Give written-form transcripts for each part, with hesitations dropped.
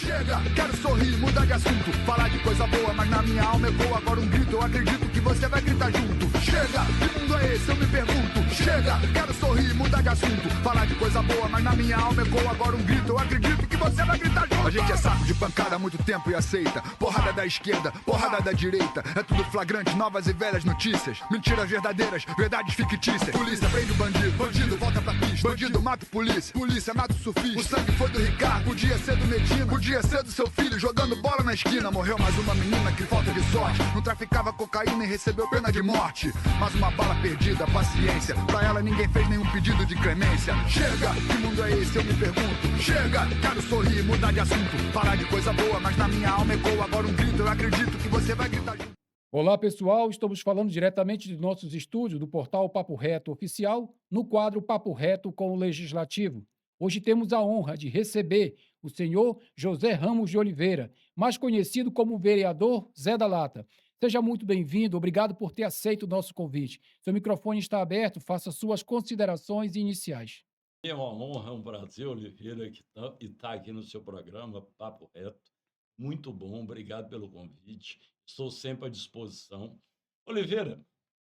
Chega, quero sorrir, mudar de assunto. Falar de coisa boa, mas na minha alma ecoa agora um grito. Eu acredito que você vai gritar junto. Chega, que mundo é esse? Eu me pergunto. Chega, quero sorrir, mudar de assunto. Falar de coisa boa, mas na minha alma ecoa agora um grito. Eu acredito que você vai gritar junto. A gente é saco de pancada há muito tempo e aceita. Porrada da esquerda, porrada da direita. É tudo flagrante, novas e velhas notícias. Mentiras verdadeiras, verdades fictícias. Polícia prende o bandido, bandido volta pra pista. Bandido mata o polícia, polícia mata o surfista. O sangue foi do Ricardo, podia ser do Medina. Podia ser do seu filho jogando bola na esquina. Morreu mais uma menina que falta de sorte. Não traficava cocaína e recebeu pena de morte. Mais uma bala perdida, paciência. Pra ela ninguém fez nenhum pedido de clemência. Chega, que mundo é esse? Eu me pergunto. Chega, quero sorrir, mudar de assunto. Falar de coisa boa, mas na minha alma ecoa agora um grito. Eu acredito que você vai gritar junto. Olá, pessoal. Estamos falando diretamente de nossos estúdios do portal Papo Reto Oficial, no quadro Papo Reto com o Legislativo. Hoje temos a honra de receber o senhor José Ramos de Oliveira, mais conhecido como vereador Zé da Lata. Seja muito bem-vindo, obrigado por ter aceito o nosso convite. Seu microfone está aberto, faça suas considerações iniciais. É uma honra, um prazer, Oliveira, estar aqui no seu programa, Papo Reto. Muito bom, obrigado pelo convite. Estou sempre à disposição. Oliveira,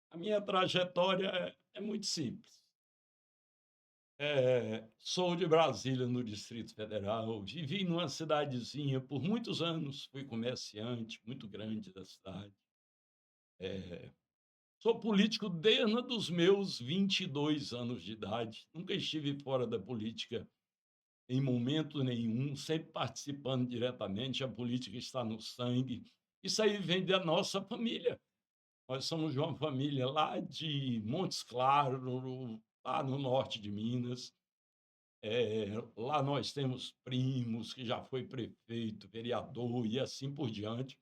a minha trajetória é muito simples. Sou de Brasília, no Distrito Federal. Vivi numa cidadezinha por muitos anos. Fui comerciante muito grande da cidade. Sou político desde os meus 22 anos de idade. Nunca estive fora da política em momento nenhum, sempre participando diretamente. A política está no sangue. Isso aí vem da nossa família. Nós somos de uma família lá de Montes Claros, lá no norte de Minas. Lá nós temos primos que já foi prefeito, vereador e assim por diante.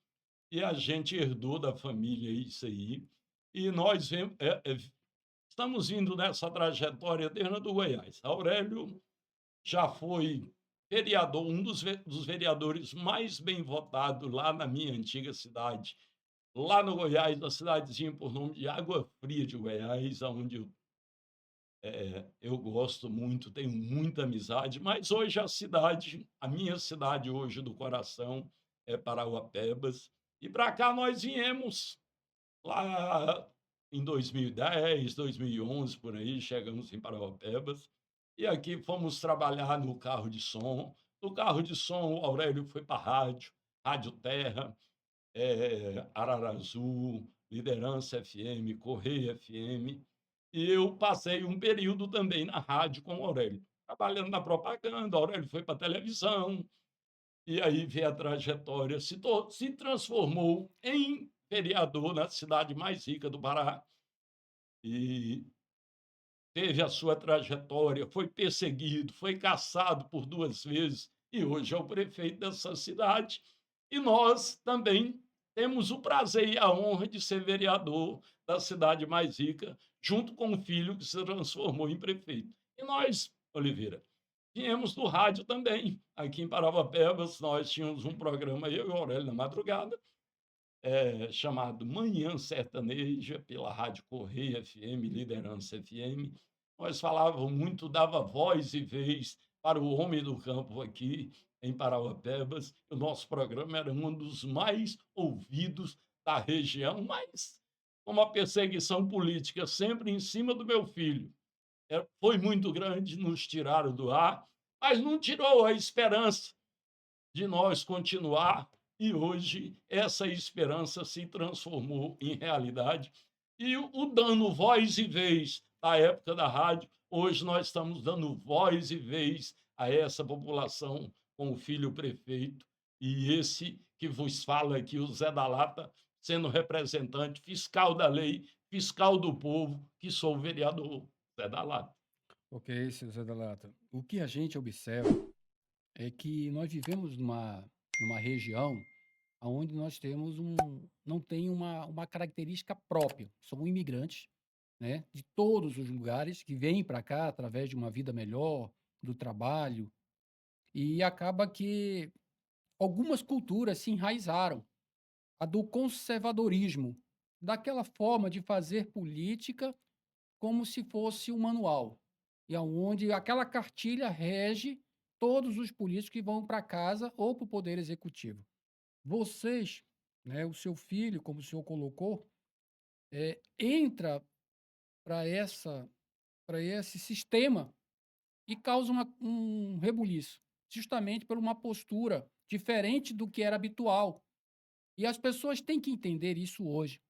E a gente herdou da família isso aí. E nós estamos indo nessa trajetória desde a do Goiás. Aurélio já foi vereador, um dos vereadores mais bem votados lá na minha antiga cidade, lá no Goiás, na cidadezinha por nome de Água Fria de Goiás, onde eu gosto muito, tenho muita amizade, mas hoje a minha cidade hoje do coração é Parauapebas, e para cá nós viemos lá em 2010, 2011, por aí, chegamos em Parauapebas, e aqui fomos trabalhar no carro de som. No carro de som, o Aurélio foi para a rádio, Rádio Terra, Ararazu, Liderança FM, Correia FM, e eu passei um período também na rádio com o Aurélio, trabalhando na propaganda. O Aurélio foi para a televisão, e aí veio a trajetória, se transformou em vereador na cidade mais rica do Pará, e teve a sua trajetória, foi perseguido, foi caçado por 2 vezes e hoje é o prefeito dessa cidade. E nós também temos o prazer e a honra de ser vereador da cidade mais rica, junto com o filho que se transformou em prefeito. E nós, Oliveira, viemos do rádio também. Aqui em Parauapebas, nós tínhamos um programa, eu e o Aurélio, na madrugada, chamado Manhã Sertaneja, pela Rádio Correia FM, Liderança FM. Nós falávamos muito, dava voz e vez para o homem do campo aqui em Parauapebas. O nosso programa era um dos mais ouvidos da região, mas com uma perseguição política sempre em cima do meu filho. Foi muito grande, nos tiraram do ar, mas não tirou a esperança de nós continuar, e hoje essa esperança se transformou em realidade. E o dando voz e vez da época da rádio, hoje nós estamos dando voz e vez a essa população com o filho prefeito, e esse que vos fala aqui, o Zé da Lata, sendo representante fiscal da lei, fiscal do povo, que sou o vereador Zé da Lata. Ok, seu Zé da Lata. O que a gente observa é que nós vivemos numa região onde nós temos não tem uma característica própria. São imigrantes, né, de todos os lugares que vêm para cá através de uma vida melhor, do trabalho, e acaba que algumas culturas se enraizaram. A do conservadorismo, daquela forma de fazer política como se fosse um manual, e aonde aquela cartilha rege todos os políticos que vão para casa ou para o Poder Executivo. Vocês, né, o seu filho, como o senhor colocou, entra para esse sistema e causa um rebuliço, justamente por uma postura diferente do que era habitual. E as pessoas têm que entender isso hoje.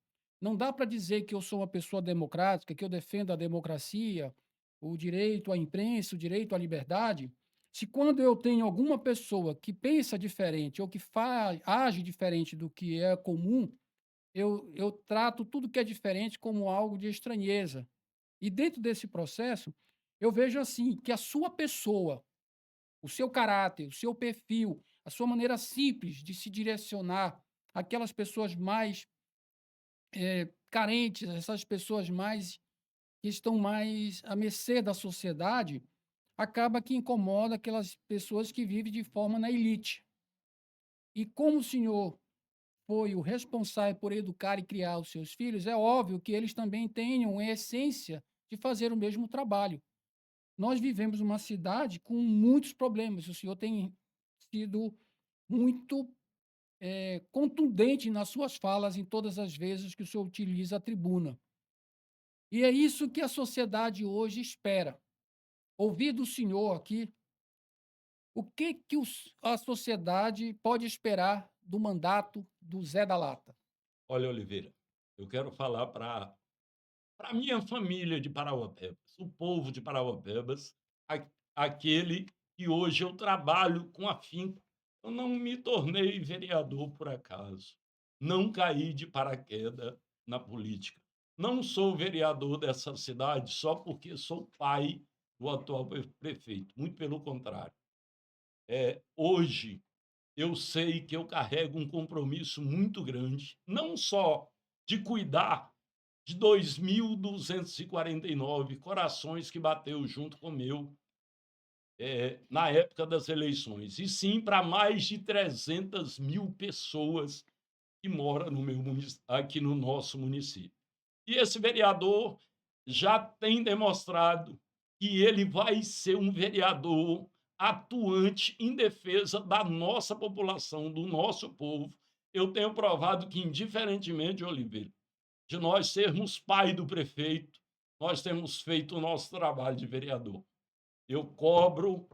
Não dá para dizer que eu sou uma pessoa democrática, que eu defendo a democracia, o direito à imprensa, o direito à liberdade, se quando eu tenho alguma pessoa que pensa diferente ou que age diferente do que é comum, eu trato tudo que é diferente como algo de estranheza. E dentro desse processo, eu vejo assim que a sua pessoa, o seu caráter, o seu perfil, a sua maneira simples de se direcionar àquelas pessoas mais carentes, essas pessoas mais que estão mais à mercê da sociedade, acaba que incomoda aquelas pessoas que vivem de forma na elite. E como o senhor foi o responsável por educar e criar os seus filhos, é óbvio que eles também tenham a essência de fazer o mesmo trabalho. Nós vivemos uma cidade com muitos problemas. O senhor tem sido muito contundente nas suas falas em todas as vezes que o senhor utiliza a tribuna. E é isso que a sociedade hoje espera. Ouvir do senhor aqui o que, que a sociedade pode esperar do mandato do Zé da Lata. Olha, Oliveira, eu quero falar para a minha família de Parauapebas, o povo de Parauapebas, aquele que hoje eu trabalho com afinco. Eu não me tornei vereador por acaso. Não caí de paraquedas na política. Não sou vereador dessa cidade só porque sou pai do atual prefeito. Muito pelo contrário. Hoje, eu sei que eu carrego um compromisso muito grande, não só de cuidar de 2.249 corações que bateu junto com o meu na época das eleições, e sim para mais de 300.000 pessoas que moram aqui no nosso município. E esse vereador já tem demonstrado que ele vai ser um vereador atuante em defesa da nossa população, do nosso povo. Eu tenho provado que, indiferentemente, Oliveira, de nós sermos pai do prefeito, nós temos feito o nosso trabalho de vereador. Eu cobro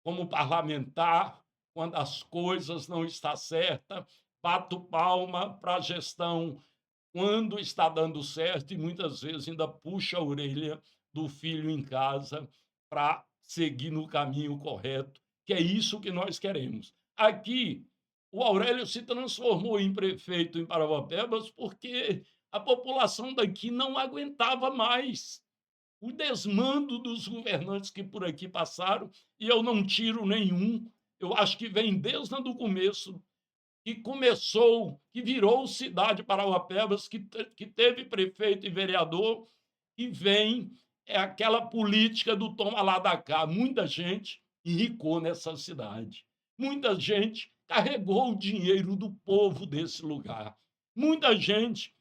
como parlamentar quando as coisas não estão certas, bato palma para a gestão quando está dando certo e muitas vezes ainda puxa a orelha do filho em casa para seguir no caminho correto, que é isso que nós queremos. Aqui, o Aurélio se transformou em prefeito em Parauapebas porque a população daqui não aguentava mais o desmando dos governantes que por aqui passaram, e eu não tiro nenhum, eu acho que vem desde o começo, que virou cidade Parauapebas, que teve prefeito e vereador, e vem aquela política do toma lá da cá. Muita gente enricou nessa cidade. Muita gente carregou o dinheiro do povo desse lugar. Muita gente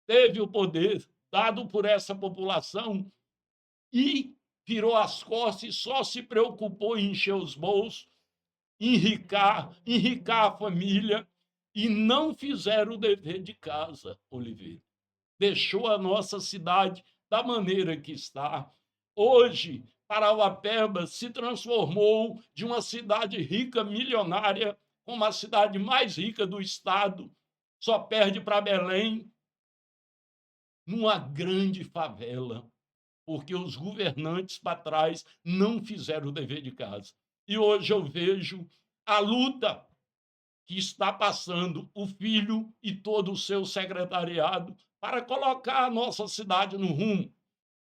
teve o poder dado por essa população e virou as costas e só se preocupou em encher os bolsos, enricar a família, e não fizeram o dever de casa, Oliveira. Deixou a nossa cidade da maneira que está. Hoje, Parauapebas se transformou de uma cidade rica, milionária, como a cidade mais rica do estado, só perde para Belém, numa grande favela, porque os governantes para trás não fizeram o dever de casa. E hoje eu vejo a luta que está passando o filho e todo o seu secretariado para colocar a nossa cidade no rumo,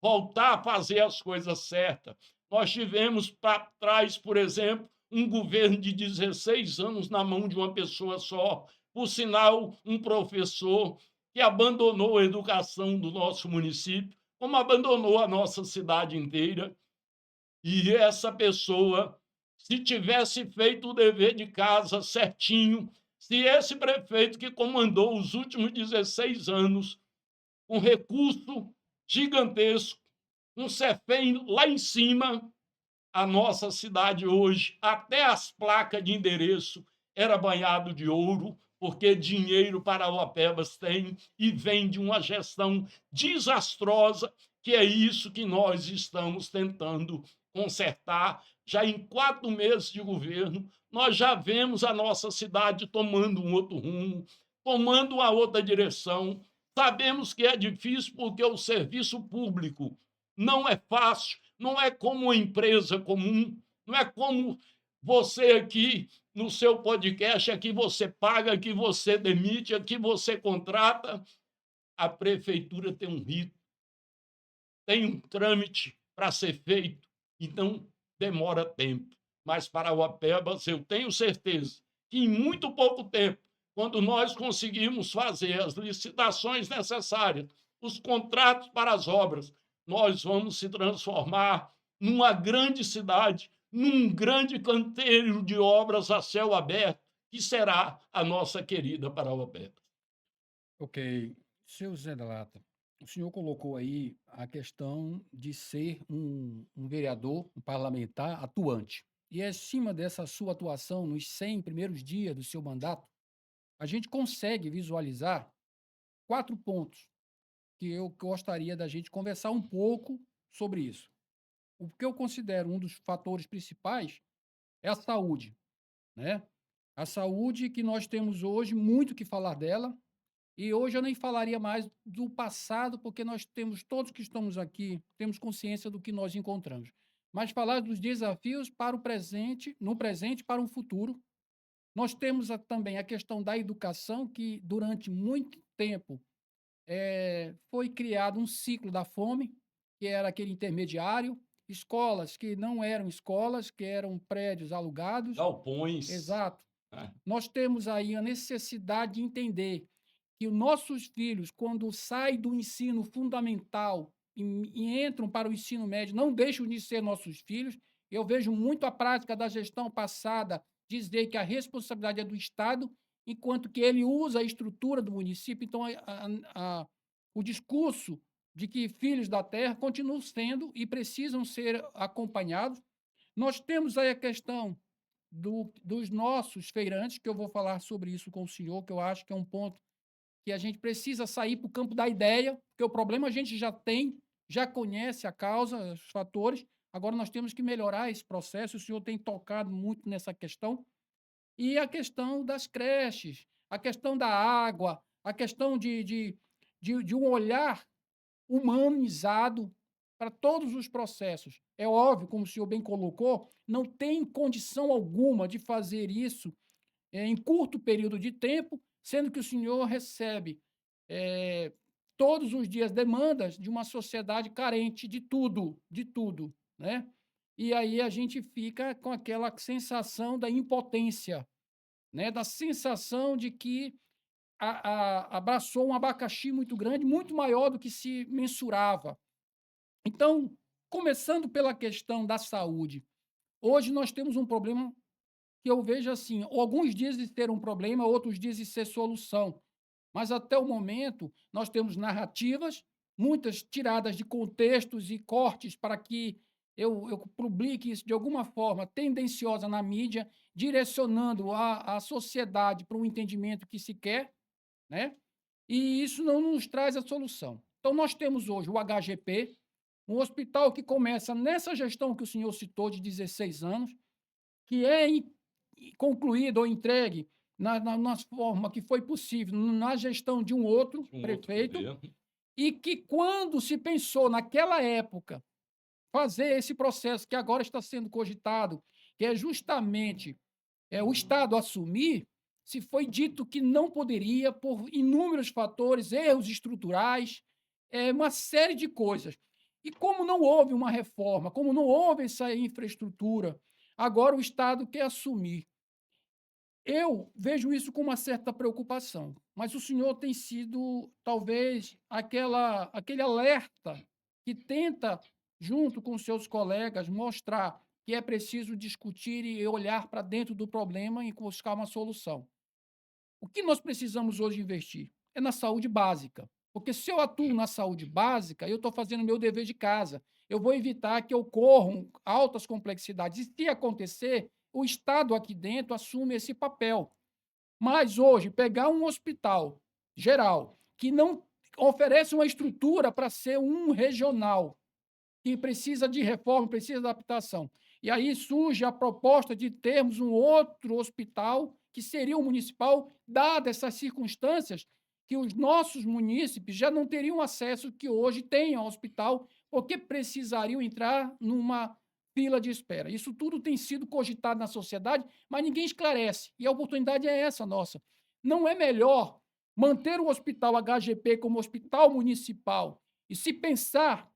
voltar a fazer as coisas certas. Nós tivemos para trás, por exemplo, um governo de 16 anos na mão de uma pessoa só, por sinal, um professor que abandonou a educação do nosso município, como abandonou a nossa cidade inteira. E essa pessoa, se tivesse feito o dever de casa certinho, se esse prefeito que comandou os últimos 16 anos, um recurso gigantesco, um CEFEM lá em cima, A nossa cidade hoje, até as placas de endereço era banhado de ouro, porque dinheiro Parauapebas tem e vem de uma gestão desastrosa, que é isso que nós estamos tentando consertar. Já em 4 meses de governo, nós já vemos a nossa cidade tomando um outro rumo, tomando uma outra direção. Sabemos que é difícil porque o serviço público não é fácil, não é como uma empresa comum, não é como você aqui no seu podcast, aqui você paga, aqui você demite, aqui você contrata. A prefeitura tem um rito, tem um trâmite para ser feito, então demora tempo. Mas para o Apebas, eu tenho certeza que em muito pouco tempo, quando nós conseguimos fazer as licitações necessárias, os contratos para as obras, nós vamos se transformar numa grande cidade, num grande canteiro de obras a céu aberto, que será a nossa querida Parauapebas. Ok. Seu Zé da Lata, o senhor colocou aí a questão de ser um vereador, um parlamentar atuante. E acima dessa sua atuação nos 100 primeiros dias do seu mandato, a gente consegue visualizar 4 pontos que eu gostaria da gente conversar um pouco sobre isso. O que eu considero um dos fatores principais é a saúde, né? A saúde que nós temos hoje, muito que falar dela, e hoje eu nem falaria mais do passado, porque nós temos, todos que estamos aqui, temos consciência do que nós encontramos. Mas falar dos desafios para o presente, no presente e para um futuro. Nós temos também a questão da educação, que durante muito tempo foi criado um ciclo da fome, que era aquele intermediário, escolas que não eram escolas, que eram prédios alugados. Galpões, Exato. né? Nós temos aí a necessidade de entender que os nossos filhos, quando saem do ensino fundamental e entram para o ensino médio, não deixam de ser nossos filhos. Eu vejo muito a prática da gestão passada dizer que a responsabilidade é do Estado, enquanto que ele usa a estrutura do município. Então, o discurso de que filhos da terra continuam sendo e precisam ser acompanhados. Nós temos aí a questão dos nossos feirantes, que eu vou falar sobre isso com o senhor, que eu acho que é um ponto que a gente precisa sair para o campo da ideia, porque o problema a gente já tem, já conhece a causa, os fatores, agora nós temos que melhorar esse processo, o senhor tem tocado muito nessa questão, e a questão das creches, a questão da água, a questão de um olhar humanizado para todos os processos. É óbvio, como o senhor bem colocou, não tem condição alguma de fazer isso em curto período de tempo, sendo que o senhor recebe todos os dias demandas de uma sociedade carente de tudo, né? E aí a gente fica com aquela sensação da impotência, né? Da sensação de que abraçou um abacaxi muito grande, muito maior do que se mensurava. Então, começando pela questão da saúde, hoje nós temos um problema que eu vejo assim, alguns dizem ter um problema, outros dizem ser solução. Mas até o momento, nós temos narrativas, muitas tiradas de contextos e cortes para que eu publique isso de alguma forma tendenciosa na mídia, direcionando a sociedade para um entendimento que se quer, né? E isso não nos traz a solução. Então, nós temos hoje o HGP, um hospital que começa nessa gestão que o senhor citou de 16 anos, que é concluído ou entregue na forma que foi possível, na gestão de um outro Um outro prefeito, governo. e que quando se pensou naquela época fazer esse processo que agora está sendo cogitado, que é justamente o Estado assumir, se foi dito que não poderia por inúmeros fatores, erros estruturais, uma série de coisas. E como não houve uma reforma, como não houve essa infraestrutura, agora o Estado quer assumir. Eu vejo isso com uma certa preocupação, mas o senhor tem sido, talvez, aquele alerta que tenta, junto com seus colegas, mostrar que é preciso discutir e olhar para dentro do problema e buscar uma solução. O que nós precisamos hoje investir? É na saúde básica. Porque se eu atuo na saúde básica, eu estou fazendo o meu dever de casa. eu vou evitar que ocorram altas complexidades. E se acontecer, o Estado aqui dentro assume esse papel. Mas hoje, pegar um hospital geral que não oferece uma estrutura para ser um regional, que precisa de reforma, precisa de adaptação. E aí surge a proposta de termos um outro hospital, que seria o municipal, dadas essas circunstâncias, que os nossos munícipes já não teriam acesso que hoje têm ao hospital, porque precisariam entrar numa fila de espera. Isso tudo tem sido cogitado na sociedade, mas ninguém esclarece. E a oportunidade é essa nossa. Não é melhor manter o hospital HGP como hospital municipal e se pensar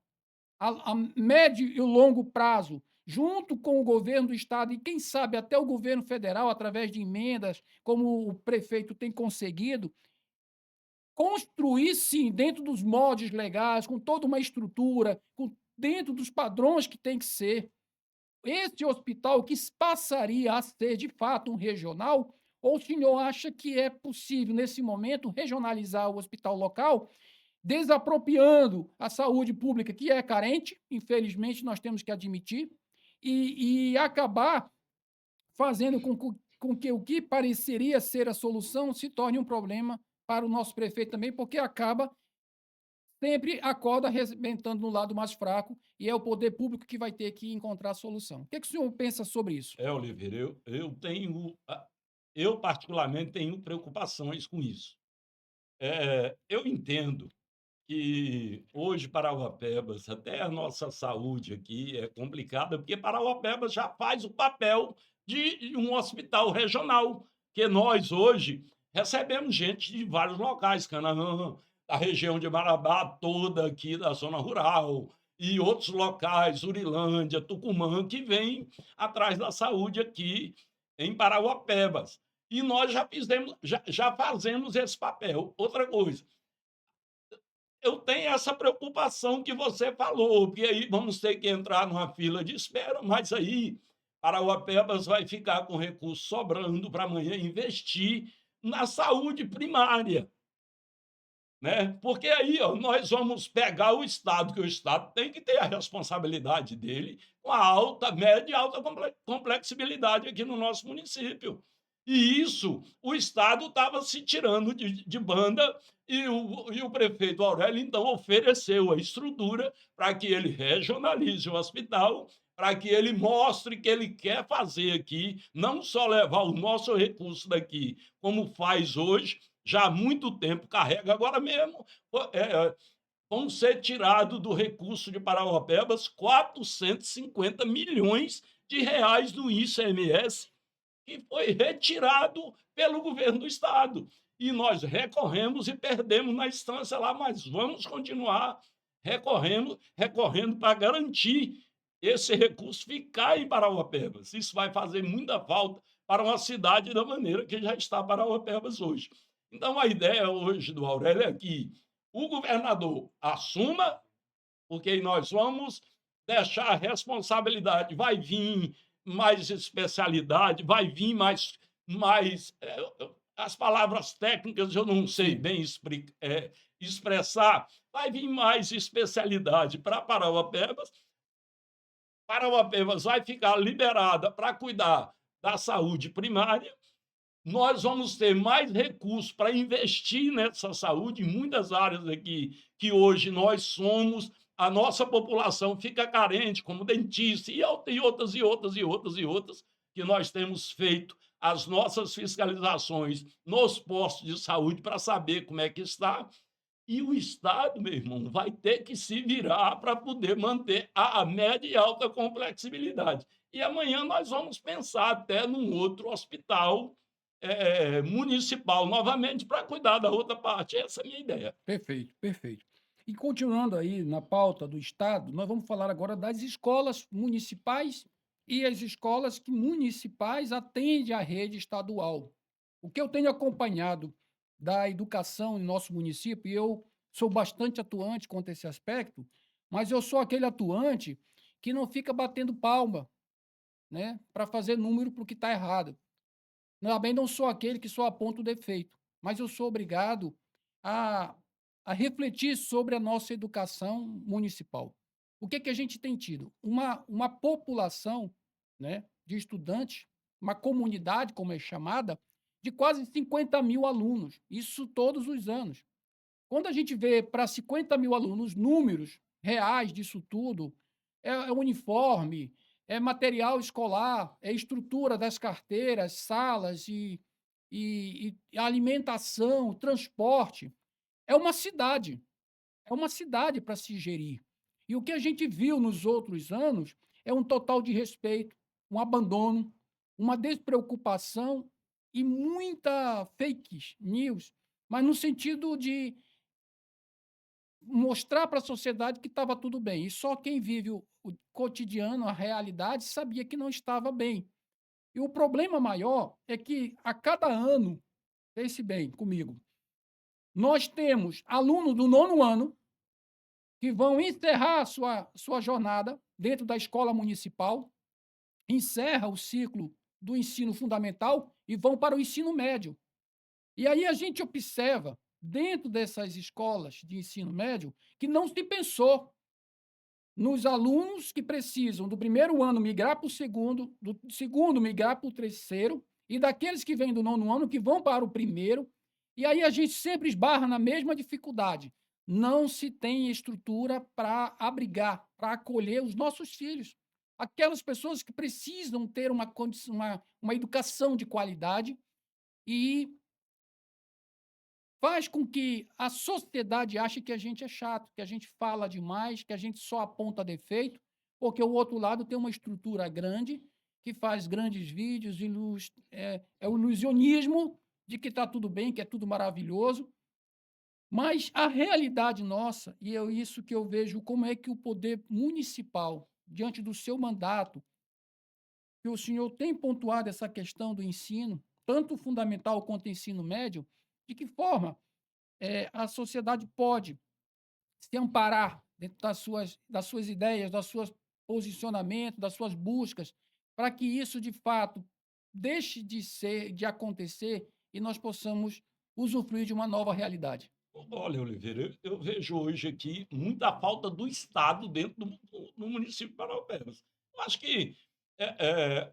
a médio e longo prazo, junto com o governo do estado e, quem sabe, até o governo federal, através de emendas, como o prefeito tem conseguido, construir, sim, dentro dos moldes legais, com toda uma estrutura, dentro dos padrões que tem que ser. Esse hospital que passaria a ser, de fato, um regional, ou o senhor acha que é possível, nesse momento, regionalizar o hospital local, desapropriando a saúde pública, que é carente, infelizmente, nós temos que admitir, e acabar fazendo com que o que pareceria ser a solução se torne um problema para o nosso prefeito também, porque acaba sempre a corda arrebentando no lado mais fraco e é o poder público que vai ter que encontrar a solução. O que, é que o senhor pensa sobre isso? Oliveira, eu particularmente tenho preocupações com isso. Eu entendo que hoje Parauapebas, até a nossa saúde aqui é complicada, porque Parauapebas já faz o papel de um hospital regional, que nós hoje recebemos gente de vários locais, Canaã, da região de Marabá, toda aqui da zona rural, e outros locais, Urilândia, Tucumã, que vêm atrás da saúde aqui em Parauapebas. E nós já fazemos esse papel. Outra coisa, eu tenho essa preocupação que você falou, porque aí vamos ter que entrar numa fila de espera, mas aí Parauapebas vai ficar com recurso sobrando para amanhã investir na saúde primária, né? Porque aí, ó, nós vamos pegar o Estado, que o Estado tem que ter a responsabilidade dele com a alta, média e alta complexibilidade aqui no nosso município. E isso, o Estado estava se tirando de banda e o prefeito Aurélio, então, ofereceu a estrutura para que ele regionalize o hospital, para que ele mostre que ele quer fazer aqui, não só levar o nosso recurso daqui, como faz hoje, já há muito tempo carrega, agora mesmo vão ser tirados do recurso de Parauapebas 450 milhões de reais do ICMS, que foi retirado pelo governo do estado. E nós recorremos e perdemos na instância lá, mas vamos continuar recorrendo para garantir esse recurso ficar em Parauapebas. Isso vai fazer muita falta para uma cidade da maneira que já está Parauapebas hoje. Então, a ideia hoje do Aurélio é que o governador assuma, porque nós vamos deixar a responsabilidade, vai vir mais especialidade, vai vir as palavras técnicas eu não sei Sim. bem expressar, vai vir mais especialidade para Parauapebas. Parauapebas vai ficar liberada para cuidar da saúde primária. Nós vamos ter mais recursos para investir nessa saúde em muitas áreas aqui que hoje nós somos, a nossa população fica carente, como dentista e outras, que nós temos feito as nossas fiscalizações nos postos de saúde para saber como é que está. E o Estado, meu irmão, vai ter que se virar para poder manter a média e alta complexibilidade. E amanhã nós vamos pensar até num outro hospital municipal novamente para cuidar da outra parte. Essa é a minha ideia. Perfeito, perfeito. E continuando aí na pauta do Estado, nós vamos falar agora das escolas municipais e as escolas que municipais atendem à rede estadual. O que eu tenho acompanhado da educação em nosso município, e eu sou bastante atuante quanto a esse aspecto, mas eu sou aquele atuante que não fica batendo palma, né, para fazer número para o que está errado. Também não sou aquele que só aponta o defeito, mas eu sou obrigado a, a refletir sobre a nossa educação municipal. o que que a gente tem tido? Uma população, né, de estudantes, uma comunidade, como é chamada, de quase 50.000 alunos, isso todos os anos. Quando a gente vê para 50.000 alunos números reais disso tudo, é uniforme, é material escolar, é estrutura das carteiras, salas e alimentação, transporte, é uma cidade. É uma cidade para se gerir. E o que a gente viu nos outros anos é um total de respeito, um abandono, uma despreocupação e muita fake news, mas no sentido de mostrar para a sociedade que estava tudo bem. E só quem vive o cotidiano, a realidade, sabia que não estava bem. E o problema maior é que a cada ano, pense bem comigo, nós temos alunos do nono ano que vão encerrar a sua jornada dentro da escola municipal, encerra o ciclo do ensino fundamental e vão para o ensino médio. E aí a gente observa, dentro dessas escolas de ensino médio, que não se pensou nos alunos que precisam do primeiro ano migrar para o segundo, do segundo migrar para o terceiro, e daqueles que vêm do nono ano que vão para o primeiro, e aí a gente sempre esbarra na mesma dificuldade. Não se tem estrutura para abrigar, para acolher os nossos filhos. Aquelas pessoas que precisam ter uma educação de qualidade e faz com que a sociedade ache que a gente é chato, que a gente fala demais, que a gente só aponta defeito, porque o outro lado tem uma estrutura grande, que faz grandes vídeos, é o ilusionismo de que está tudo bem, que é tudo maravilhoso. Mas a realidade nossa, e é isso que eu vejo, como é que o poder municipal, diante do seu mandato, que o senhor tem pontuado essa questão do ensino, tanto fundamental quanto ensino médio, de que forma a sociedade pode se amparar dentro das suas ideias, dos seus posicionamentos, das suas buscas, para que isso, de fato, deixe de acontecer e nós possamos usufruir de uma nova realidade. Olha, Oliveira, eu vejo hoje aqui muita falta do Estado dentro do município de Parauapebas. Eu acho que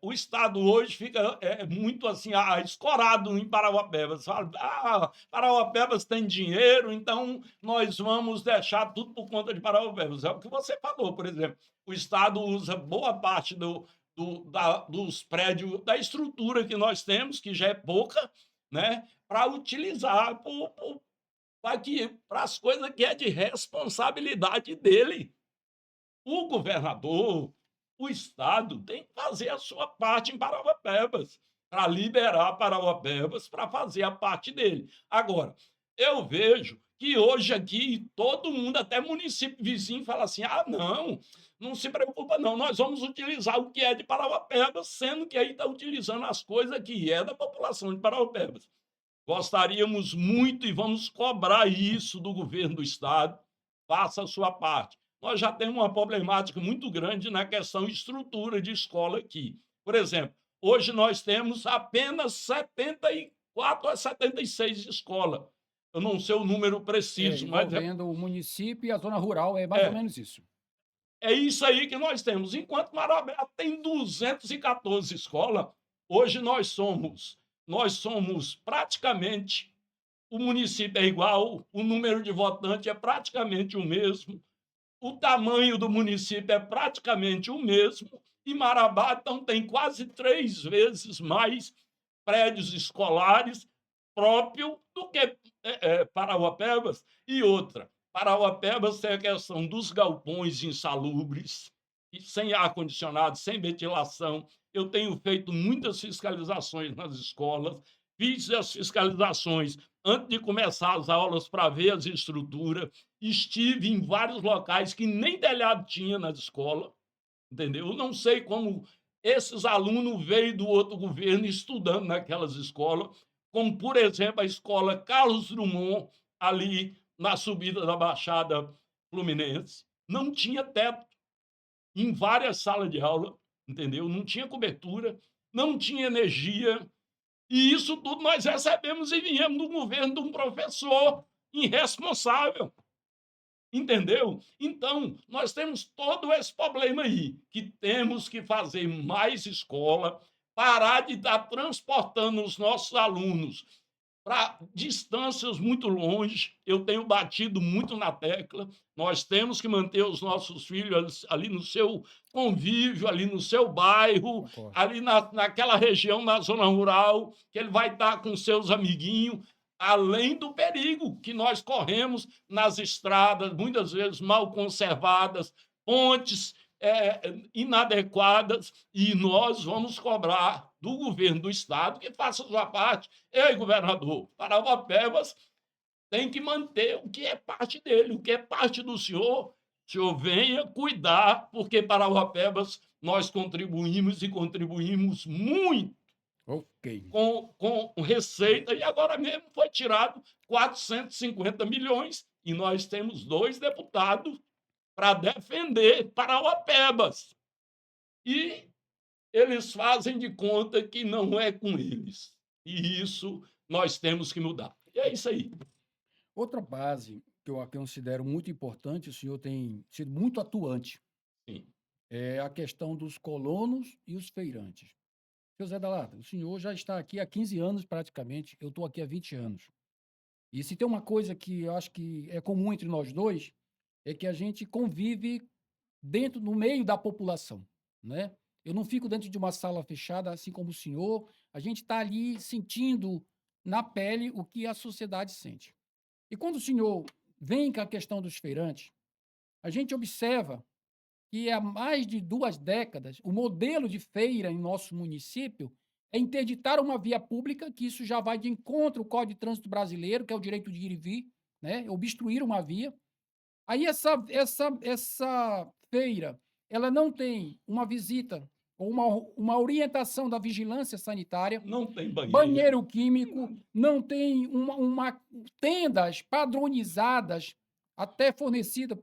o Estado hoje fica muito assim, escorado em Parauapebas. Fala, Parauapebas tem dinheiro, então nós vamos deixar tudo por conta de Parauapebas. É o que você falou, por exemplo. O Estado usa boa parte dos prédios, da estrutura que nós temos, que já é pouca, né, para utilizar para as coisas que é de responsabilidade dele. O governador, o Estado tem que fazer a sua parte em Parauapebas, para liberar Parauapebas para fazer a parte dele. Agora, eu vejo que hoje aqui todo mundo, até município vizinho, fala assim: ah, não, não se preocupa, não, nós vamos utilizar o que é de Parauapebas, sendo que aí está utilizando as coisas que é da população de Parauapebas. Gostaríamos muito e vamos cobrar isso do governo do estado, faça a sua parte. Nós já temos uma problemática muito grande na questão estrutura de escola aqui. Por exemplo, hoje nós temos apenas 74 a 76 escolas. Eu não sei o número preciso, mas Envolvendo o município e a zona rural, é mais ou é, menos isso. é isso aí que nós temos. Enquanto Marabá tem 214 escolas, hoje nós somos praticamente, o município é igual, o número de votantes é praticamente o mesmo, o tamanho do município é praticamente o mesmo, e Marabá então tem quase 3 vezes mais prédios escolares próprio do que Parauapebas. E outra, Parauapebas tem a questão dos galpões insalubres, e sem ar-condicionado, sem ventilação. Eu tenho feito muitas fiscalizações nas escolas, fiz as fiscalizações antes de começar as aulas para ver as estruturas, estive em vários locais que nem telhado tinha nas escolas, entendeu? Eu não sei como esses alunos veio do outro governo estudando naquelas escolas, como, por exemplo, a escola Carlos Drummond, ali na subida da Baixada Fluminense, não tinha teto em várias salas de aula, entendeu? Não tinha cobertura, não tinha energia, e isso tudo nós recebemos e viemos do governo de um professor irresponsável. Entendeu? Então, nós temos todo esse problema aí, que temos que fazer mais escola, parar de estar transportando os nossos alunos para distâncias muito longe. Eu tenho batido muito na tecla. Nós temos que manter os nossos filhos ali no seu convívio, ali no seu bairro, Concordo. ali naquela região, na zona rural, que ele vai estar com seus amiguinhos, além do perigo que nós corremos nas estradas, muitas vezes mal conservadas, pontes inadequadas, e nós vamos cobrar do governo do estado que faça a sua parte. Ei, governador, Parauapebas tem que manter o que é parte dele, o que é parte do senhor. O senhor venha cuidar, porque Parauapebas nós contribuímos e contribuímos muito Ok. com receita, e agora mesmo foi tirado 450 milhões, e nós temos 2 deputados para defender Parauapebas. E eles fazem de conta que não é com eles. E isso nós temos que mudar. E é isso aí. Outra base que eu considero muito importante, o senhor tem sido muito atuante, Sim. é a questão dos colonos e os feirantes. Seu Zé da Lata, o senhor já está aqui há 15 anos praticamente, eu estou aqui há 20 anos. E se tem uma coisa que eu acho que é comum entre nós dois, é que a gente convive no meio da população, né? Eu não fico dentro de uma sala fechada, assim como o senhor, a gente está ali sentindo na pele o que a sociedade sente. E quando o senhor vem com a questão dos feirantes, a gente observa que há mais de 2 décadas, o modelo de feira em nosso município é interditar uma via pública, que isso já vai de encontro ao Código de Trânsito Brasileiro, que é o direito de ir e vir, né? Obstruir uma via. Aí essa feira, ela não tem uma visita ou uma orientação da vigilância sanitária, Não tem banheiro. banheiro químico, não tem tendas padronizadas, até fornecida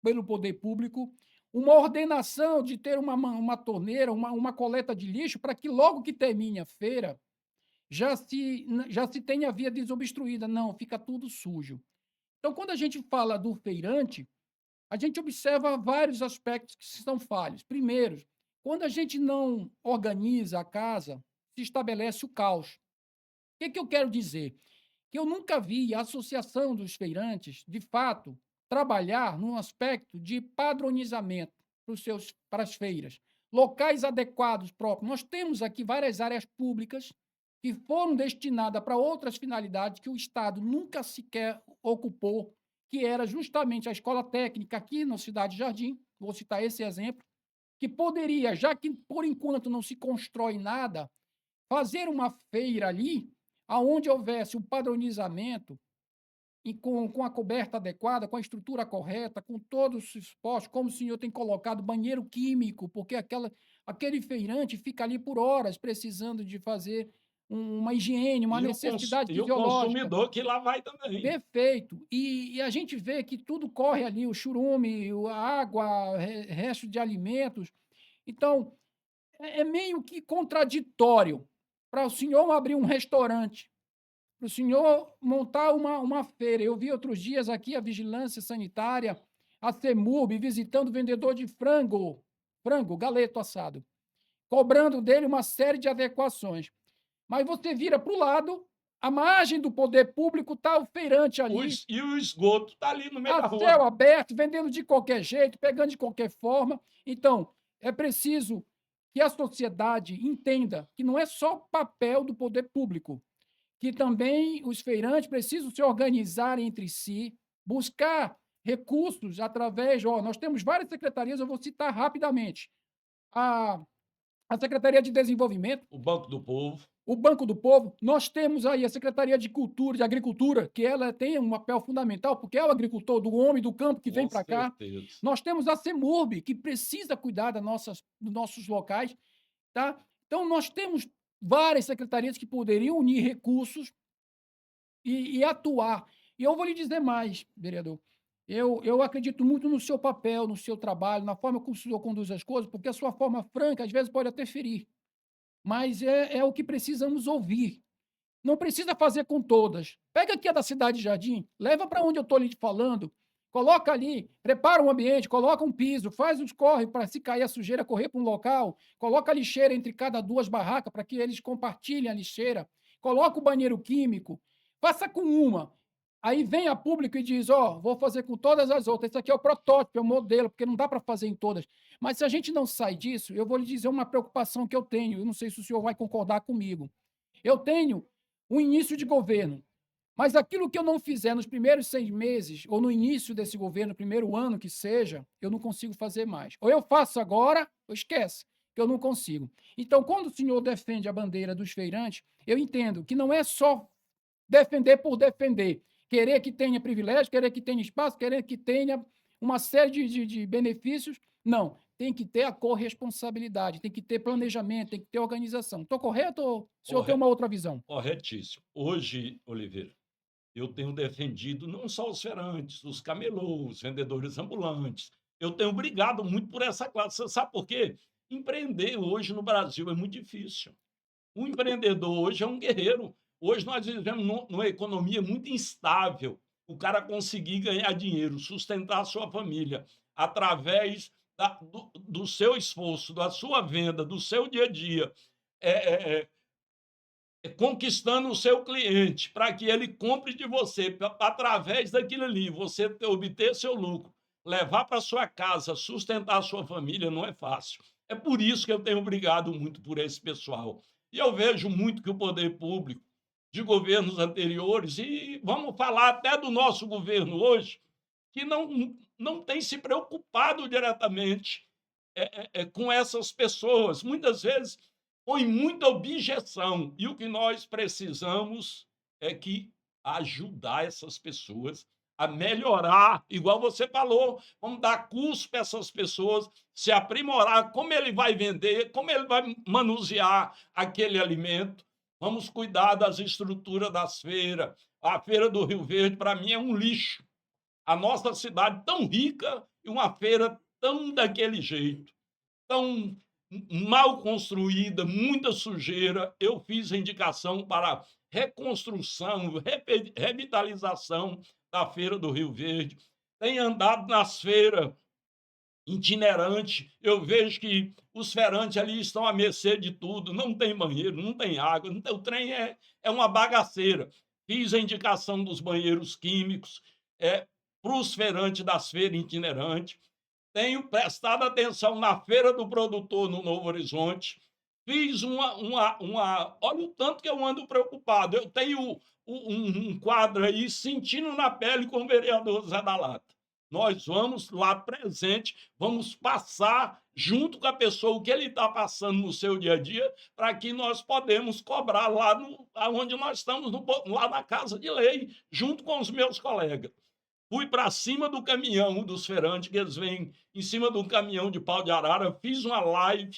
pelo poder público, uma ordenação de ter uma torneira, uma coleta de lixo, para que logo que termine a feira, já se tenha a via desobstruída. Não, fica tudo sujo. Então, quando a gente fala do feirante, a gente observa vários aspectos que são falhos. Primeiro, quando a gente não organiza a casa, se estabelece o caos. O que eu quero dizer? Que eu nunca vi a Associação dos Feirantes, de fato, trabalhar num aspecto de padronizamento para as feiras, locais adequados próprios. Nós temos aqui várias áreas públicas que foram destinadas para outras finalidades que o Estado nunca sequer ocupou, que era justamente a escola técnica aqui na Cidade Jardim, vou citar esse exemplo, que poderia, já que por enquanto não se constrói nada, fazer uma feira ali, aonde houvesse um padronizamento e com a coberta adequada, com a estrutura correta, com todos os supostos, como o senhor tem colocado, banheiro químico, porque aquele feirante fica ali por horas precisando de fazer uma higiene, uma necessidade E o fisiológica. consumidor que lá vai também. Perfeito. E a gente vê que tudo corre ali, o churume, a água, resto de alimentos. Então, é meio que contraditório para o senhor abrir um restaurante, para o senhor montar uma feira. Eu vi outros dias aqui a Vigilância Sanitária, a CEMUB, visitando o vendedor de frango, galeto assado, cobrando dele uma série de adequações. Mas você vira para o lado, à margem do poder público está o feirante ali, E o esgoto está ali no meio da a rua. céu aberto, vendendo de qualquer jeito, pegando de qualquer forma. Então, é preciso que a sociedade entenda que não é só papel do poder público, que também os feirantes precisam se organizar entre si, buscar recursos através. Nós temos várias secretarias, eu vou citar rapidamente. A Secretaria de Desenvolvimento, O Banco do Povo. o Banco do Povo, nós temos aí a Secretaria de Cultura, de Agricultura, que ela tem um papel fundamental, porque é o agricultor do homem do campo que vem Com para cá. certeza. Nós temos a CEMURB, que precisa cuidar dos nossos locais, tá? Então, nós temos várias secretarias que poderiam unir recursos e atuar. E eu vou lhe dizer mais, vereador. Eu acredito muito no seu papel, no seu trabalho, na forma como o senhor conduz as coisas, porque a sua forma franca, às vezes, pode até ferir. Mas é o que precisamos ouvir. Não precisa fazer com todas. Pega aqui a da Cidade Jardim, leva para onde eu estou lhe falando, Coloca ali, prepara um ambiente, coloca um piso, faz uns corre para se cair a sujeira, correr para um local, coloca a lixeira entre cada duas barracas para que eles compartilhem a lixeira, coloca o banheiro químico, faça com uma. Aí vem a público e diz, ó, vou fazer com todas as outras. Esse aqui é o protótipo, é o modelo, porque não dá para fazer em todas. Mas se a gente não sai disso, eu vou lhe dizer uma preocupação que eu tenho. Eu não sei se o senhor vai concordar comigo. Eu tenho um início de governo, mas aquilo que eu não fizer nos primeiros 6 meses, ou no início desse governo, primeiro ano que seja, eu não consigo fazer mais. Ou eu faço agora, ou esquece, que eu não consigo. Então, quando o senhor defende a bandeira dos feirantes, eu entendo que não é só defender por defender, querer que tenha privilégio, querer que tenha espaço, querer que tenha uma série de benefícios. Não, tem que ter a corresponsabilidade, tem que ter planejamento, tem que ter organização. Estou correto ou o senhor tem Corre- uma outra visão? Corretíssimo. Hoje, Oliveira, eu tenho defendido não só os feirantes, os camelôs, os vendedores ambulantes. Eu tenho brigado muito por essa classe. Você sabe por quê? Empreender hoje no Brasil é muito difícil. O empreendedor hoje é um guerreiro. Hoje nós vivemos numa economia muito instável. O cara conseguir ganhar dinheiro, sustentar a sua família através do seu esforço, da sua venda, do seu dia a dia, é, é, é, conquistando o seu cliente para que ele compre de você, através daquilo ali, você obter seu lucro, levar para sua casa, sustentar a sua família, não é fácil. É por isso que eu tenho brigado muito por esse pessoal. E eu vejo muito que o poder público de governos anteriores, e vamos falar até do nosso governo hoje, que não tem se preocupado diretamente com essas pessoas. Muitas vezes põe muita objeção. E o que nós precisamos é que ajudar essas pessoas a melhorar, igual você falou, vamos dar curso para essas pessoas se aprimorar, como ele vai vender, como ele vai manusear aquele alimento. Vamos cuidar das estruturas das feiras. A Feira do Rio Verde, para mim, é um lixo. A nossa cidade tão rica e uma feira tão daquele jeito, tão mal construída, muita sujeira. Eu fiz a indicação para reconstrução, revitalização da Feira do Rio Verde. Tenho andado nas feiras itinerantes, eu vejo que os feirantes ali estão à mercê de tudo, não tem banheiro, não tem água, não tem, o trem é uma bagaceira. Fiz a indicação dos banheiros químicos para os feirantes das feiras itinerantes. Tenho prestado atenção na Feira do Produtor no Novo Horizonte. Fiz olha o tanto que eu ando preocupado. Eu tenho um quadro aí, sentindo na pele com o vereador Zé da Lata. Nós vamos lá presente, vamos passar junto com a pessoa o que ele está passando no seu dia a dia, para que nós podemos cobrar lá onde nós estamos, lá na Casa de Lei, junto com os meus colegas. Fui para cima do caminhão dos feirantes, que eles vêm em cima de um caminhão de pau de arara, fiz uma live,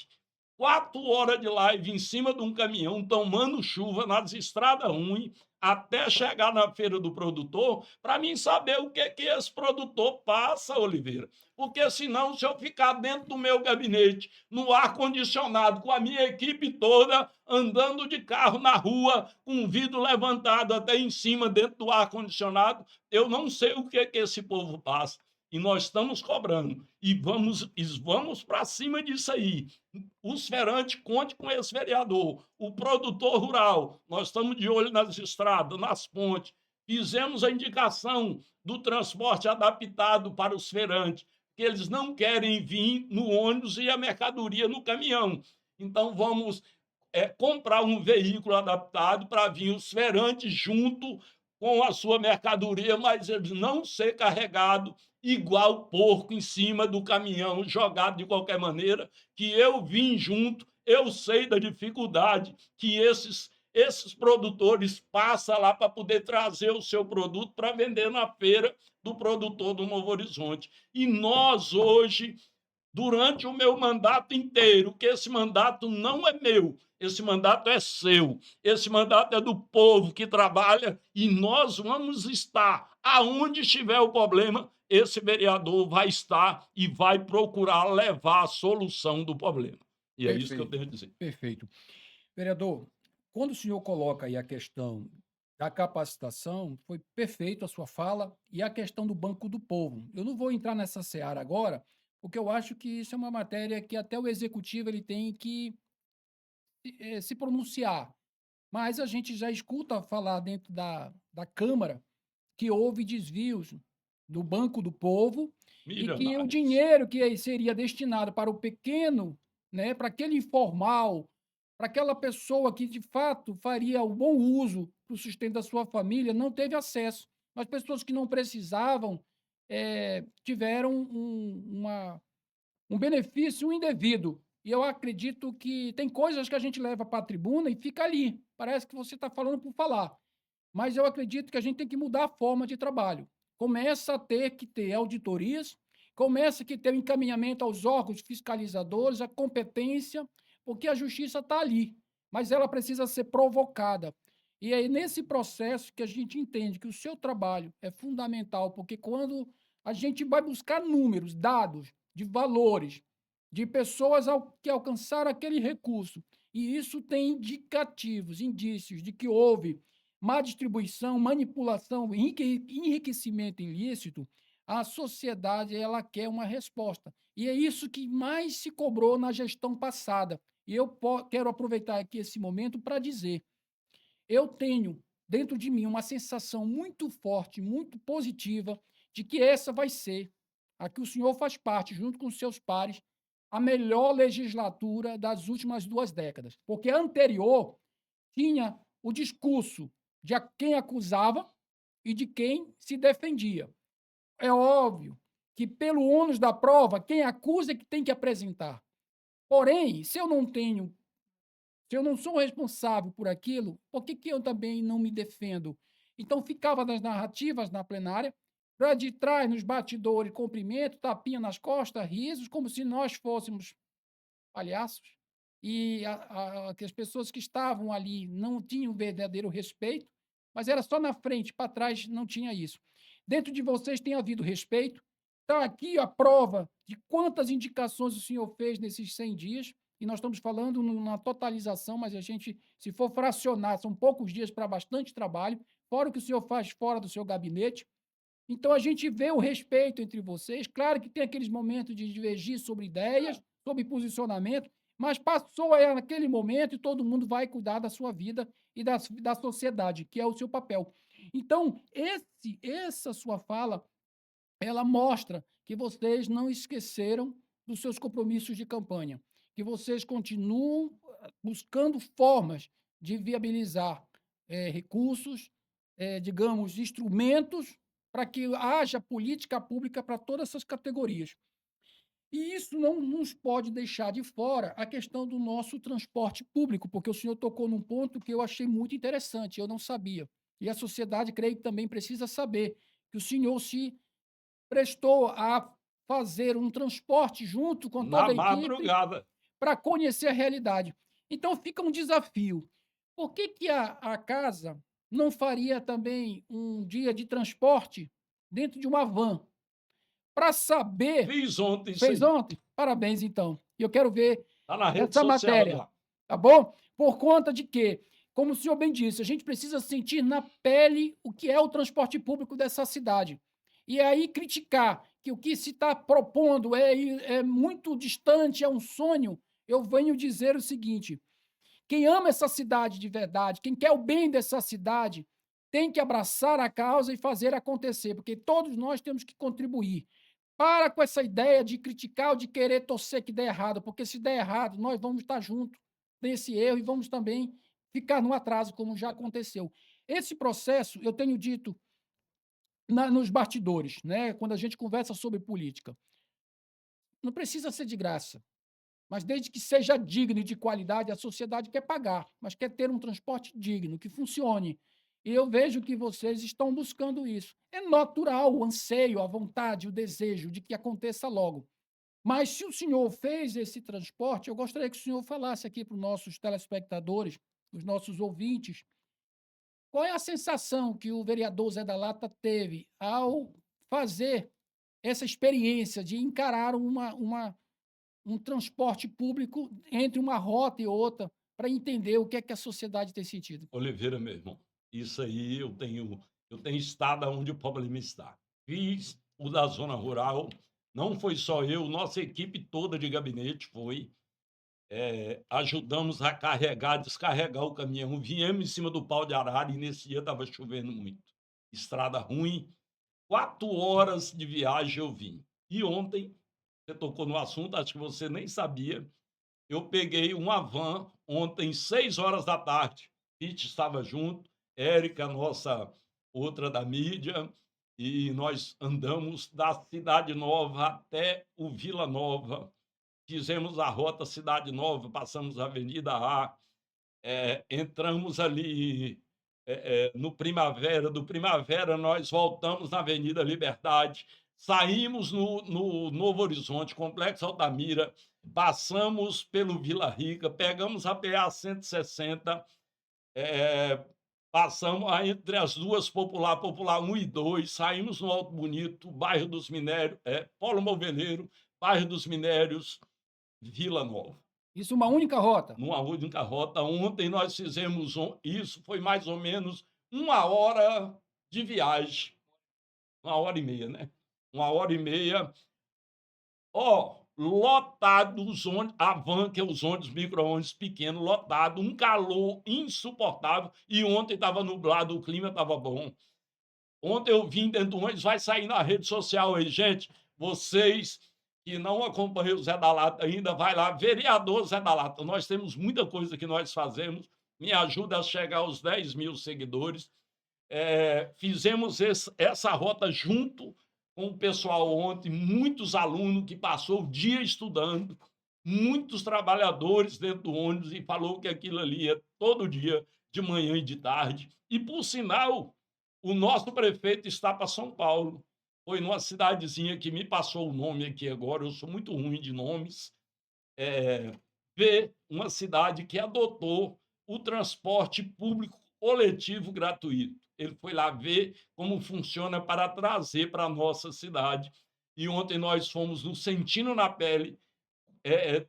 4 horas de live em cima de um caminhão, tomando chuva nas estradas ruins, até chegar na Feira do Produtor, para mim saber o que esse produtor passa, Oliveira. Porque senão, se eu ficar dentro do meu gabinete, no ar-condicionado, com a minha equipe toda, andando de carro na rua, com o vidro levantado até em cima, dentro do ar-condicionado, eu não sei o que esse povo passa. E nós estamos cobrando. E vamos para cima disso aí. Os feirantes, conte com esse vereador. O produtor rural, nós estamos de olho nas estradas, nas pontes. Fizemos a indicação do transporte adaptado para os feirantes, que eles não querem vir no ônibus e a mercadoria no caminhão. Então, vamos comprar um veículo adaptado para vir os feirantes junto com a sua mercadoria, mas eles não ser carregados igual porco em cima do caminhão, jogado de qualquer maneira, que eu vim junto, eu sei da dificuldade que esses produtores passam lá para poder trazer o seu produto para vender na feira do produtor do Novo Horizonte. E nós, hoje, durante o meu mandato inteiro, que esse mandato não é meu, esse mandato é seu, esse mandato é do povo que trabalha, e nós vamos estar aonde estiver o problema, esse vereador vai estar e vai procurar levar a solução do problema. E é isso que eu Perfeito, tenho a dizer. perfeito. Vereador, quando o senhor coloca aí a questão da capacitação, foi perfeito a sua fala, e a questão do Banco do Povo. Eu não vou entrar nessa seara agora, porque eu acho que isso é uma matéria que até o executivo ele tem que se pronunciar. Mas a gente já escuta falar dentro da Câmara que houve desvios do Banco do Povo e que o Milionários. dinheiro que aí seria destinado para o pequeno, né, para aquele informal, para aquela pessoa que de fato faria o bom uso para o sustento da sua família, não teve acesso. As pessoas que não precisavam tiveram um benefício indevido. E eu acredito que tem coisas que a gente leva para a tribuna e fica ali. Parece que você está falando por falar. Mas eu acredito que a gente tem que mudar a forma de trabalho. Começa a ter que ter auditorias, começa a ter o encaminhamento aos órgãos fiscalizadores, a competência, porque a justiça está ali, mas ela precisa ser provocada. E é nesse processo que a gente entende que o seu trabalho é fundamental, porque quando a gente vai buscar números, dados, de valores, de pessoas que alcançaram aquele recurso, e isso tem indicativos, indícios de que houve má distribuição, manipulação, enriquecimento ilícito, a sociedade ela quer uma resposta. E é isso que mais se cobrou na gestão passada. E eu quero aproveitar aqui esse momento para dizer, eu tenho dentro de mim uma sensação muito forte, muito positiva, de que essa vai ser, a que o senhor faz parte, junto com os seus pares, a melhor legislatura das últimas 2 décadas. Porque a anterior tinha o discurso de quem acusava e de quem se defendia. É óbvio que, pelo ônus da prova, quem acusa é que tem que apresentar. Porém, se eu não sou responsável por aquilo, por que eu também não me defendo? Então, ficava nas narrativas na plenária, para de trás, nos bastidores, cumprimento, tapinha nas costas, risos, como se nós fôssemos palhaços, e que as pessoas que estavam ali não tinham verdadeiro respeito, mas era só na frente, para trás não tinha isso. Dentro de vocês tem havido respeito. Está aqui a prova de quantas indicações o senhor fez nesses 100 dias, e nós estamos falando na totalização, mas a gente, se for fracionar, são poucos dias para bastante trabalho, fora o que o senhor faz fora do seu gabinete. Então, a gente vê o respeito entre vocês. Claro que tem aqueles momentos de divergir sobre ideias, sobre posicionamento, mas passou aí naquele momento e todo mundo vai cuidar da sua vida e da sociedade, que é o seu papel. Então, essa sua fala, ela mostra que vocês não esqueceram dos seus compromissos de campanha, que vocês continuam buscando formas de viabilizar recursos, digamos, instrumentos para que haja política pública para todas essas categorias. E isso não nos pode deixar de fora a questão do nosso transporte público, porque o senhor tocou num ponto que eu achei muito interessante, eu não sabia. E a sociedade, creio que também precisa saber que o senhor se prestou a fazer um transporte junto com Na toda a equipe madrugada. para conhecer a realidade. Então fica um desafio. Por que a casa não faria também um dia de transporte dentro de uma van? Para saber. Fiz ontem isso Fez aí. ontem? Parabéns, então. E eu quero ver Está na rede essa social matéria, lá. tá bom? Por conta de que, como o senhor bem disse, a gente precisa sentir na pele o que é o transporte público dessa cidade. E aí criticar que o que se está propondo é muito distante, é um sonho, eu venho dizer o seguinte: quem ama essa cidade de verdade, quem quer o bem dessa cidade, tem que abraçar a causa e fazer acontecer, porque todos nós temos que contribuir. Para com essa ideia de criticar ou de querer torcer que der errado, porque se der errado, nós vamos estar juntos nesse erro e vamos também ficar no atraso, como já aconteceu. Esse processo, eu tenho dito nos bastidores, né, quando a gente conversa sobre política, não precisa ser de graça. Mas desde que seja digno e de qualidade, a sociedade quer pagar, mas quer ter um transporte digno, que funcione. E eu vejo que vocês estão buscando isso. É natural o anseio, a vontade, o desejo de que aconteça logo. Mas se o senhor fez esse transporte, eu gostaria que o senhor falasse aqui para os nossos telespectadores, os nossos ouvintes, qual é a sensação que o vereador Zé da Lata teve ao fazer essa experiência de encarar um transporte público entre uma rota e outra, para entender o que é que a sociedade tem sentido. Oliveira, meu irmão, Isso aí eu tenho estado aonde o problema está. Fiz o da zona rural, não foi só eu, nossa equipe toda de gabinete foi, ajudamos a carregar, descarregar o caminhão, viemos em cima do pau de arara e nesse dia estava chovendo muito. Estrada ruim, 4 horas de viagem eu vim. E ontem, você tocou no assunto, acho que você nem sabia, eu peguei uma van ontem, 6 horas da tarde. Pete estava junto, Érica, nossa outra da mídia, e nós andamos da Cidade Nova até o Vila Nova. Fizemos a rota Cidade Nova, passamos a Avenida A, entramos ali no Primavera, do Primavera nós voltamos na Avenida Liberdade, saímos no Novo Horizonte, Complexo Altamira, passamos pelo Vila Rica, pegamos a PA 160, eh, passamos entre as duas Popular 1 e 2, saímos no Alto Bonito, bairro dos Minérios, Polo Moveleiro, bairro dos Minérios, Vila Nova. Isso uma única rota. Numa única rota. Ontem nós fizemos isso foi mais ou menos 1 hora de viagem, 1 hora e meia, né? 1 hora e meia. Ó, lotado os ônibus, a van, que é os ônibus, micro-ônibus pequeno, lotado, um calor insuportável. E ontem estava nublado, o clima estava bom. Ontem eu vim dentro do ônibus, vai sair na rede social aí, gente. Vocês que não acompanham o Zé da Lata ainda, vai lá, vereador Zé da Lata. Nós temos muita coisa que nós fazemos, me ajuda a chegar aos 10.000 seguidores. Fizemos essa rota junto com o pessoal ontem, muitos alunos que passou o dia estudando, muitos trabalhadores dentro do ônibus e falou que aquilo ali é todo dia, de manhã e de tarde. E, por sinal, o nosso prefeito está para São Paulo. Foi numa cidadezinha que me passou o nome aqui agora, eu sou muito ruim de nomes, ver uma cidade que adotou o transporte público coletivo gratuito. Ele foi lá ver como funciona para trazer para a nossa cidade. E ontem nós fomos no Sentindo na Pele,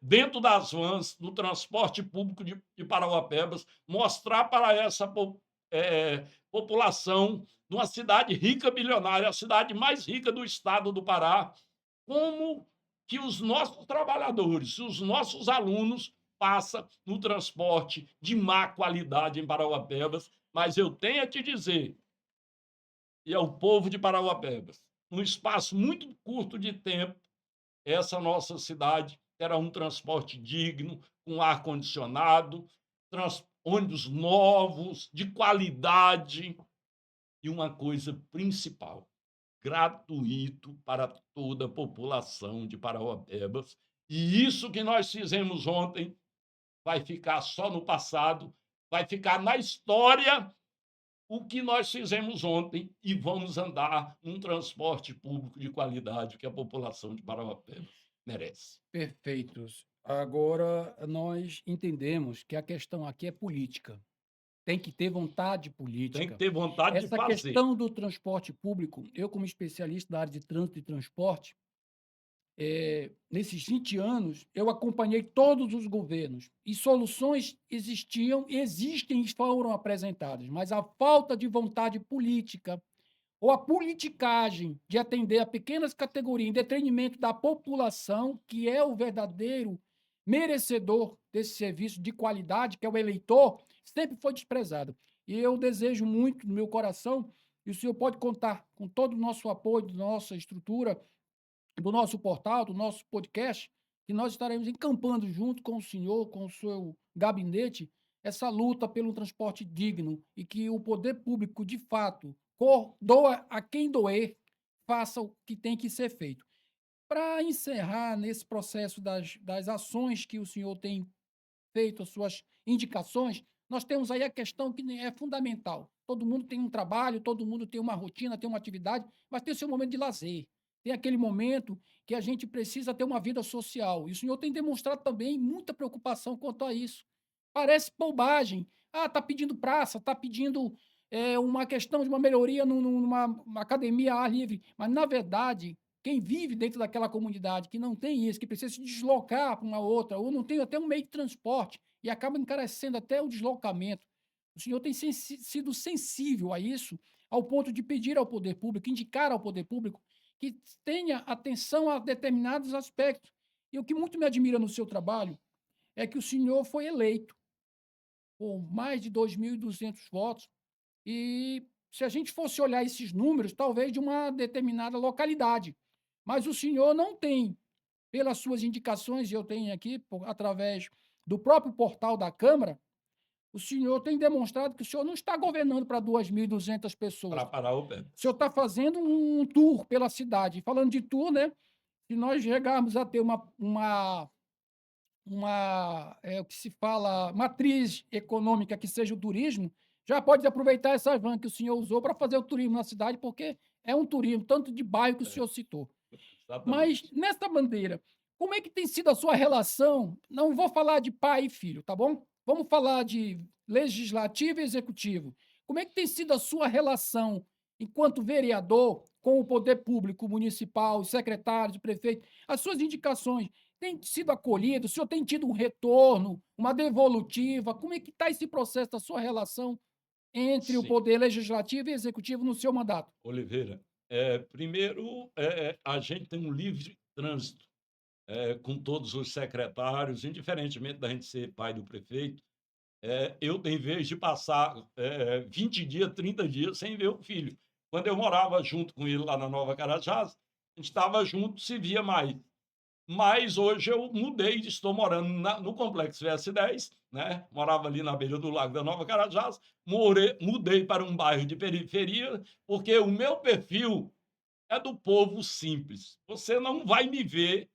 dentro das vans, do transporte público de Parauapebas, mostrar para essa população de uma cidade rica, bilionária, a cidade mais rica do estado do Pará, como que os nossos trabalhadores, os nossos alunos passam no transporte de má qualidade em Parauapebas. Mas eu tenho a te dizer, e ao povo de Parauapebas, num espaço muito curto de tempo, essa nossa cidade terá um transporte digno, com ar-condicionado, ônibus novos, de qualidade, e uma coisa principal, gratuito para toda a população de Parauapebas. E isso que nós fizemos ontem vai ficar só no passado, vai ficar na história o que nós fizemos ontem e vamos andar num transporte público de qualidade que a população de Parauapebas merece. Perfeitos. Agora, nós entendemos que a questão aqui é política. Tem que ter vontade Tem que política. ter vontade de Essa fazer. questão do transporte público, eu, como especialista da área de trânsito e transporte, nesses 20 anos, eu acompanhei todos os governos e soluções existiam, existem e foram apresentadas, mas a falta de vontade política ou a politicagem de atender a pequenas categorias em detrimento da população, que é o verdadeiro merecedor desse serviço de qualidade, que é o eleitor, sempre foi desprezado. E eu desejo muito no meu coração, e o senhor pode contar com todo o nosso apoio, da nossa estrutura, do nosso portal, do nosso podcast, que nós estaremos encampando junto com o senhor, com o seu gabinete, essa luta pelo transporte digno e que o poder público, de fato, doa a quem doer, faça o que tem que ser feito. Para encerrar nesse processo das ações que o senhor tem feito, as suas indicações, nós temos aí a questão que é fundamental. Todo mundo tem um trabalho, todo mundo tem uma rotina, tem uma atividade, mas tem o seu momento de lazer. Tem aquele momento que a gente precisa ter uma vida social. E o senhor tem demonstrado também muita preocupação quanto a isso. Parece bobagem. Está pedindo praça, está pedindo uma questão de uma melhoria numa academia ao ar livre. Mas, na verdade, quem vive dentro daquela comunidade, que não tem isso, que precisa se deslocar para uma outra, ou não tem até um meio de transporte, e acaba encarecendo até o deslocamento, O senhor tem sido sensível a isso, ao ponto de pedir ao poder público, indicar ao poder público que tenha atenção a determinados aspectos. E o que muito me admira no seu trabalho é que o senhor foi eleito por mais de 2.200 votos. E se a gente fosse olhar esses números, talvez de uma determinada localidade. Mas o senhor não tem, pelas suas indicações, e eu tenho aqui, através do próprio portal da Câmara, o senhor tem demonstrado que o senhor não está governando para 2.200 pessoas. Para parar o pé. O senhor está fazendo um tour pela cidade. Falando de tour, né? Se nós chegarmos a ter o que se fala, matriz econômica que seja o turismo, já pode aproveitar essa van que o senhor usou para fazer o turismo na cidade, porque é um turismo, tanto de bairro que o senhor citou. Mas, Exatamente. nessa bandeira, como é que tem sido a sua relação? Não vou falar de pai e filho, tá bom? Vamos falar de legislativo e executivo. Como é que tem sido a sua relação enquanto vereador com o poder público municipal, os secretários, o prefeito? As suas indicações têm sido acolhidas? O senhor tem tido um retorno, uma devolutiva? Como é que está esse processo da sua relação entre o Sim. poder legislativo e executivo no seu mandato? Oliveira, primeiro, a gente tem um livre trânsito com todos os secretários, indiferentemente da gente ser pai do prefeito. Eu tenho vez de passar 20 dias, 30 dias sem ver o filho. Quando eu morava junto com ele lá na Nova Carajás, a gente estava junto, se via mais. Mas hoje eu mudei, estou morando no Complexo VS10, né? Morava ali na beira do Lago da Nova Carajás, mudei para um bairro de periferia, porque o meu perfil é do povo simples. Você não vai me ver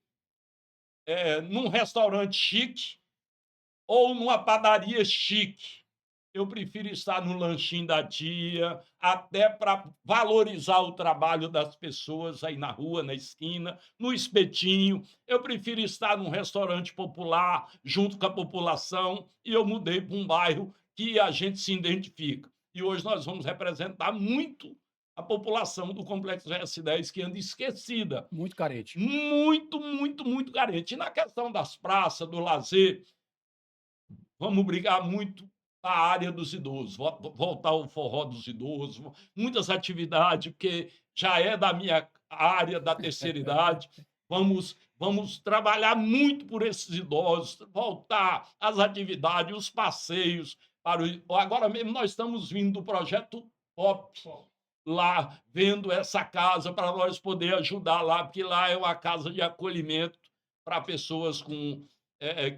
num restaurante chique ou numa padaria chique. Eu prefiro estar no lanchinho da tia, até para valorizar o trabalho das pessoas aí na rua, na esquina, no espetinho. Eu prefiro estar num restaurante popular, junto com a população, e eu mudei para um bairro que a gente se identifica. E hoje nós vamos representar muito a população do Complexo VS10, que anda esquecida. Muito carente. Muito, muito, muito carente. E na questão das praças, do lazer, vamos brigar muito na área dos idosos, voltar ao forró dos idosos, muitas atividades, porque já é da minha área, da terceira idade. Vamos trabalhar muito por esses idosos, voltar às atividades, os passeios. Agora mesmo nós estamos vindo do projeto POP, lá, vendo essa casa para nós poder ajudar lá, porque lá é uma casa de acolhimento para pessoas que